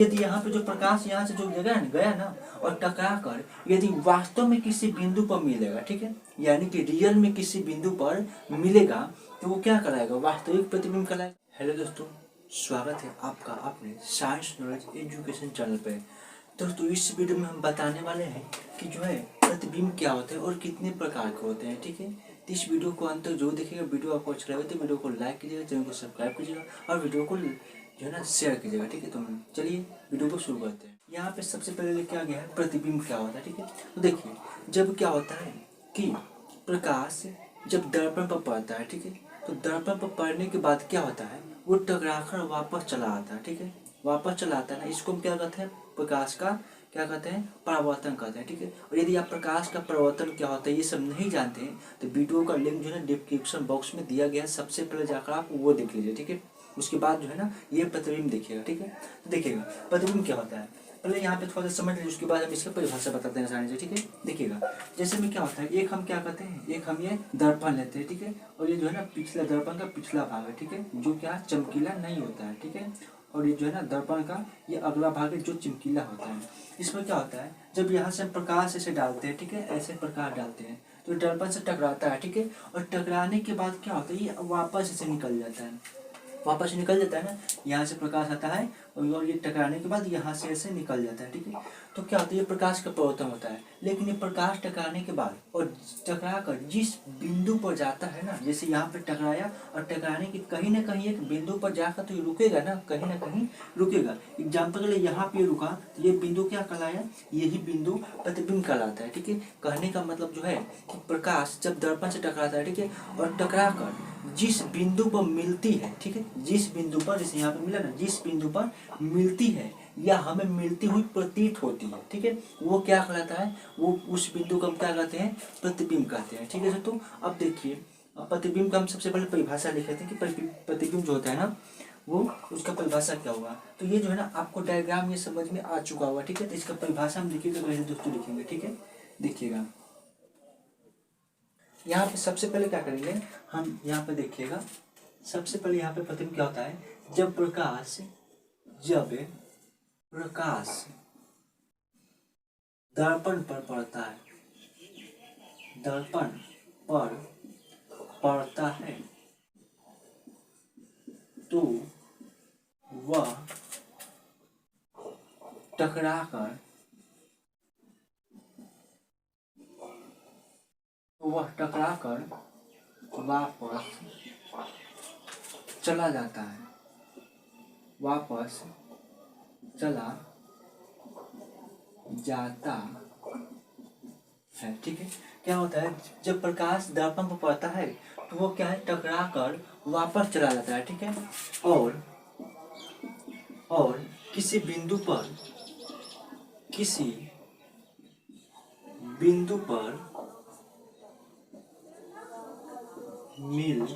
यदि यहाँ पे जो प्रकाश यहाँ से जो गया ना और टकरा कर यदि वास्तव में किसी बिंदु पर मिलेगा, ठीक है, यानी कि रियल में किसी बिंदु पर मिलेगा तो वो क्या कराएगा, वास्तविक प्रतिबिंब कराएगा। हेलो दोस्तों, स्वागत है आपका अपने साइंस नॉलेज एजुकेशन चैनल पे। दोस्तों इस वीडियो में हम बताने वाले हैं कि जो है प्रतिबिंब क्या होते हैं और कितने प्रकार के होते हैं, ठीक है। तो इस वीडियो को अंत तक जो देखेगा, वीडियो आपको अच्छा लगे तो वीडियो को लाइक कीजिएगा, चैनल को सब्सक्राइब कीजिएगा और वीडियो को जो है ना शेयर कीजिएगा, ठीक है। तो चलिए वीडियो को शुरू करते हैं। यहाँ पे सबसे पहले लेके आ गया है प्रतिबिंब क्या होता है, ठीक है। तो देखिए जब क्या होता है कि प्रकाश जब दर्पण पर पड़ता है, ठीक है, तो दर्पण पर पड़ने के बाद क्या होता है वो टकराकर वापस चला आता है, ठीक है, वापस चला आता है ना। इसको हम क्या कहते हैं, प्रकाश का क्या कहते हैं, परावर्तन कहते हैं, ठीक है। और यदि आप प्रकाश का परावर्तन क्या होता है ये सब नहीं जानते हैं तो वीडियो का लिंक जो है डिस्क्रिप्शन बॉक्स में दिया गया है, सबसे पहले जाकर आप वो देख लीजिए, ठीक है। उसके बाद जो है ना ये प्रतिबिंब देखिएगा, ठीक है। तो देखिएगा प्रतिबिंब क्या होता है, पहले यहाँ पे थोड़ा सा समझ लीजिए, उसके बाद हम इसका परिभाषा बताते हैं आसानी से, ठीक है। देखिएगा जैसे में क्या होता है, एक हम क्या कहते हैं, एक हम ये दर्पण लेते हैं, ठीक है, और ये जो है ना पिछला दर्पण का पिछला भाग है, ठीक है, जो क्या चमकीला नहीं होता है, ठीक है। और ये जो है ना दर्पण का ये अगला भाग है जो चमकीला होता है। इसमें क्या होता है जब यहाँ से हम प्रकाश ऐसे डालते हैं, ठीक है, ऐसे प्रकाश डालते हैं तो दर्पण से टकराता है, ठीक है, और टकराने के बाद क्या होता है ये वापस ऐसे निकल जाता है, वापस निकल जाता है ना, यहाँ से प्रकाश आता है और ये टकराने के बाद यहाँ से ऐसे निकल जाता है, ठीक है। तो क्या होता है ये प्रकाश का परावर्तन होता है। लेकिन ये प्रकाश टकराने के बाद और टकरा कर जिस बिंदु पर जाता है ना, जैसे यहाँ पे टकराया और टकराने के कहीं ना कहीं एक बिंदु पर जाकर तो ये रुकेगा ना कहीं रुकेगा। एग्जाम्पल के लिए यहाँ पे रुका तो ये बिंदु क्या कहलाया, यही बिंदु प्रतिबिंब कहलाता है, ठीक है। कहने का मतलब जो है कि प्रकाश जब दर्पण से टकराता है, ठीक है, और टकरा कर जिस बिंदु पर मिलती है, ठीक है, जिस बिंदु पर जैसे यहाँ पे मिला ना, जिस बिंदु पर मिलती है या हमें मिलती हुई प्रतीत होती है, ठीक है, वो क्या कहलाता है, वो उस बिंदु को हम क्या कहते हैं, प्रतिबिंब कहते हैं, ठीक है। तो अब देखिए प्रतिबिंब का हम सबसे पहले परिभाषा लिख लेते हैं कि प्रतिबिंब जो होता है ना वो उसका परिभाषा क्या होगा। तो ये जो है ना आपको डायग्राम ये समझ में आ चुका होगा, ठीक है। तो इसका परिभाषा हम लिखिएगा, पहले दोस्तों लिखेंगे, ठीक है। देखिएगा यहाँ पे सबसे पहले क्या करेंगे हम, यहाँ पे देखिएगा सबसे पहले यहाँ पे प्रतिबिंब क्या होता है, जब प्रकाश दर्पण पर पड़ता है, दर्पण पर पड़ता है तो वह टकराकर वापस चला जाता है, वापस चला जाता है, ठीक है। क्या होता है जब प्रकाश दर्पण पर पड़ता है तो वो क्या है टकरा कर वापस चला जाता है, ठीक है। और किसी बिंदु पर मिल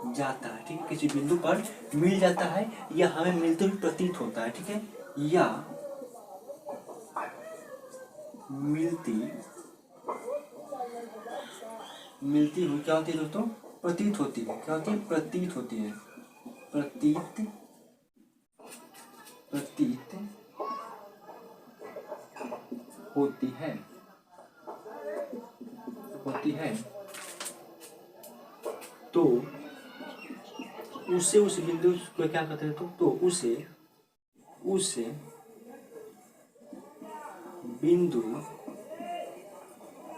जाता है, ठीक है, किसी बिंदु पर मिल जाता है या हमें मिलते हुए प्रतीत होता है, ठीक है, या मिलती हुई क्या होती है दोस्तों, प्रतीत होती है, क्या होती है, प्रतीत होती है, प्रतीत होती है तो उसे उस बिंदु को क्या कहते हैं, तो उसे बिंदु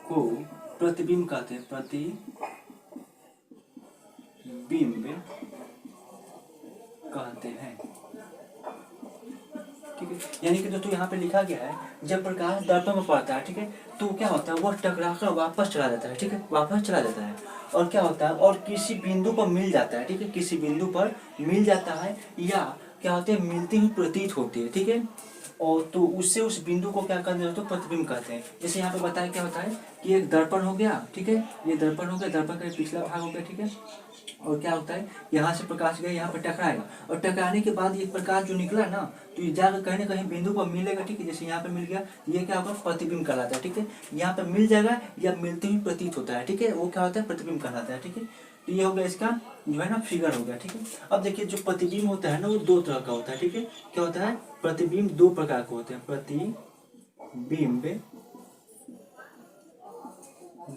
को प्रतिबिंब कहते हैं, प्रतिबिंब कहते हैं, ठीक है। यानी कि दोस्तों यहाँ पे लिखा गया है जब प्रकाश दर्पण में पड़ता है, ठीक है, तो क्या होता है वह टकराकर वापस चला जाता है, ठीक है, वापस चला जाता है। और क्या होता है और किसी बिंदु पर मिल जाता है, ठीक है, किसी बिंदु पर मिल जाता है या क्या होते हैं मिलती हुई प्रतीत होती है, ठीक है। और तो उससे उस बिंदु को क्या कहते हैं तो प्रतिबिंब कहते हैं। जैसे यहाँ पे बताया क्या होता है कि एक दर्पण हो गया, ठीक है, ये दर्पण हो गया, दर्पण का पिछला भाग हो गया, ठीक है। और क्या होता है यहाँ से प्रकाश गया, यहाँ पे टकराएगा और टकराने के बाद ये प्रकाश जो निकला ना तो ये जाकर कहीं ना कहीं बिंदु पर मिलेगा, ठीक है। जैसे यहाँ पे मिल गया ये क्या होगा प्रतिबिंब कहलाता है, ठीक है। यहाँ पे मिल जाएगा या मिलते हुए प्रतीत होता है, ठीक है, वो क्या होता है प्रतिबिंब कहलाता है, ठीक है। तो ये हो गया इसका जो है ना फिगर हो गया, ठीक है। अब देखिए जो प्रतिबिंब होता है ना वो दो तरह का होता है, ठीक है। क्या होता है, प्रतिबिंब दो प्रकार के होते हैं, प्रतिबिंब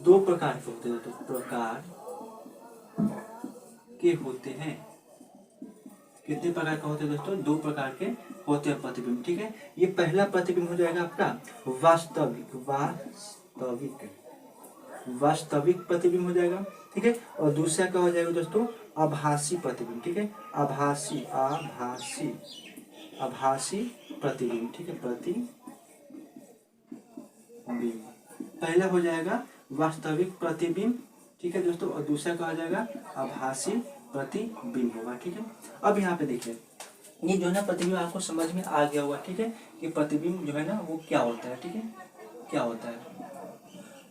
दो प्रकार के होते हैं, तो प्रकार के होते हैं। कितने प्रकार के होते हैं दोस्तों, दो प्रकार के होते हैं प्रतिबिंब, ठीक है। ये पहला प्रतिबिंब हो जाएगा आपका वास्तविक प्रतिबिंब हो जाएगा, ठीक है। और दूसरा क्या हो जाएगा दोस्तों, आभासी प्रतिबिंब, ठीक है। आभासी प्रतिबिंब, ठीक है, प्रतिबिंब। पहला हो जाएगा वास्तविक प्रतिबिंब, ठीक है दोस्तों, और दूसरा क्या हो जाएगा, आभासी प्रतिबिंब होगा, ठीक है। अब यहाँ पे देखिए ये जो है ना प्रतिबिंब आपको समझ में आ गया होगा, ठीक है, कि प्रतिबिंब जो है ना वो क्या होता है, ठीक है, क्या होता है।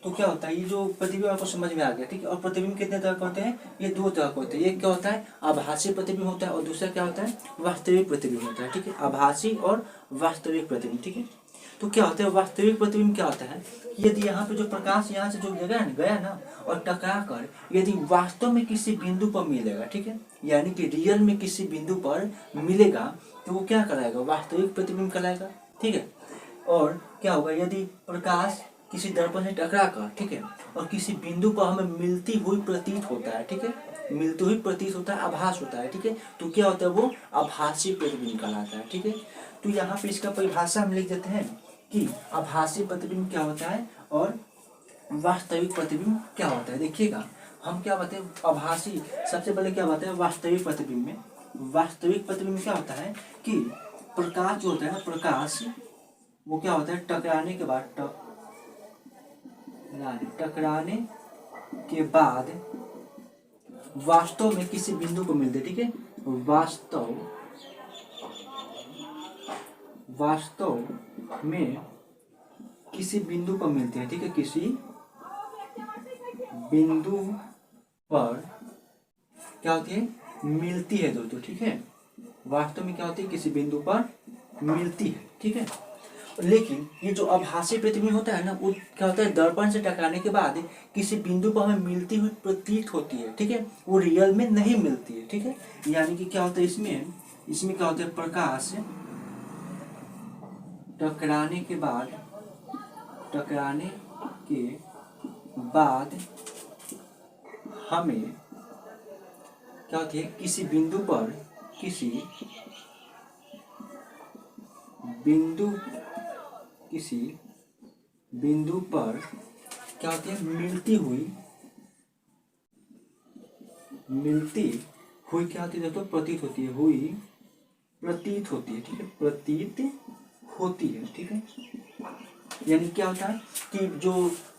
तो क्या होता है, ये जो प्रतिबिंब आपको समझ में आ गया, ठीक है। और प्रतिबिंब कितने तरह के होते हैं, ये दो तरह के होते हैं। एक क्या होता है, आभासी प्रतिबिंब होता है, और दूसरा क्या होता है, वास्तविक प्रतिबिंब होता है, ठीक है। आभासी और वास्तविक प्रतिबिंब, ठीक है। तो क्या होता है, वास्तविक प्रतिबिंब क्या होता है, यदि यहाँ पे जो प्रकाश यहाँ से जो गया ना और टकरा कर यदि वास्तव में किसी बिंदु पर मिलेगा, ठीक है, यानी कि रियल में किसी बिंदु पर मिलेगा, तो वो क्या कराएगा, वास्तविक प्रतिबिंब कराएगा, ठीक है। और क्या होगा, यदि प्रकाश किसी दर्पण से टकरा कर, ठीक है, और किसी बिंदु पर हमें मिलती हुई प्रतीत होता है, ठीक है, मिलती हुई प्रतीत होता है, आभास होता है, ठीक है, तो क्या होता है, वो आभासी प्रतिबिंब कहलाता है, ठीक है। तो यहाँ पे इसका परिभाषा हम लिख देते हैं कि आभासी प्रतिबिंब क्या होता है और वास्तविक प्रतिबिंब क्या होता है। देखिएगा हम क्या बताते हैं, आभासी सबसे पहले क्या बताते हैं, वास्तविक प्रतिबिंब में, वास्तविक प्रतिबिंब क्या होता है कि प्रकाश जो होता है ना, प्रकाश वो क्या होता है, टकराने के बाद वास्तव में किसी बिंदु को मिलते, ठीक है, वास्तव में किसी बिंदु पर मिलते हैं, ठीक है, किसी बिंदु पर क्या होती है, मिलती है दोस्तों, ठीक है। वास्तव में क्या होती है, किसी बिंदु पर मिलती है, ठीक है। लेकिन ये जो आभासी प्रतिबिंब होता है ना, वो क्या होता है, दर्पण से टकराने के बाद किसी बिंदु पर हमें मिलती हुई प्रतीत होती है, ठीक है, वो रियल में नहीं मिलती है, ठीक है। यानी कि क्या होता है, इसमें क्या होता है, प्रकाश टकराने के बाद हमें क्या होती है, किसी बिंदु पर क्या होती है, मिलती हुई क्या होती है दोस्तों, प्रतीत होती है, ठीक है, प्रतीत होती है, ठीक है। यानी क्या होता है कि जो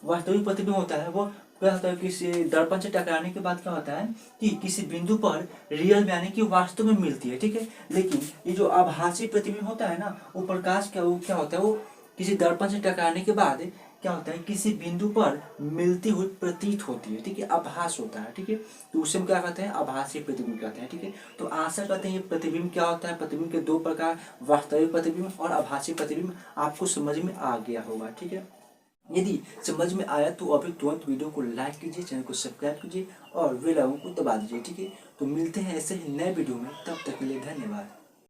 वास्तविक प्रतिबिंब होता है वो क्या होता है, किसी दर्पण से टकराने के बाद क्या होता है कि किसी बिंदु पर रियल में यानी कि वास्तव में मिलती है, ठीक है। लेकिन ये जो आभासी प्रतिबिंब होता है ना, वो प्रकाश क्या होता है, वो किसी दर्पण से टकराने के बाद क्या होता है, किसी बिंदु पर मिलती हुई प्रतीत होती है, ठीक है, आभास होता है, ठीक है। तो उसे हम क्या कहते हैं, आभासी प्रतिबिंब कहते हैं, ठीक है। तो आशा करते हैं ये प्रतिबिंब क्या होता है, प्रतिबिंब के दो प्रकार, वास्तविक प्रतिबिंब और आभासी प्रतिबिंब आपको समझ में आ गया होगा, ठीक है। यदि समझ में आया तो अभी तुरंत वीडियो को लाइक कीजिए, चैनल को सब्सक्राइब कीजिए और बेल आइकन को दबा दीजिए, ठीक है। तो मिलते हैं ऐसे ही नए वीडियो में, तब तक के लिए धन्यवाद।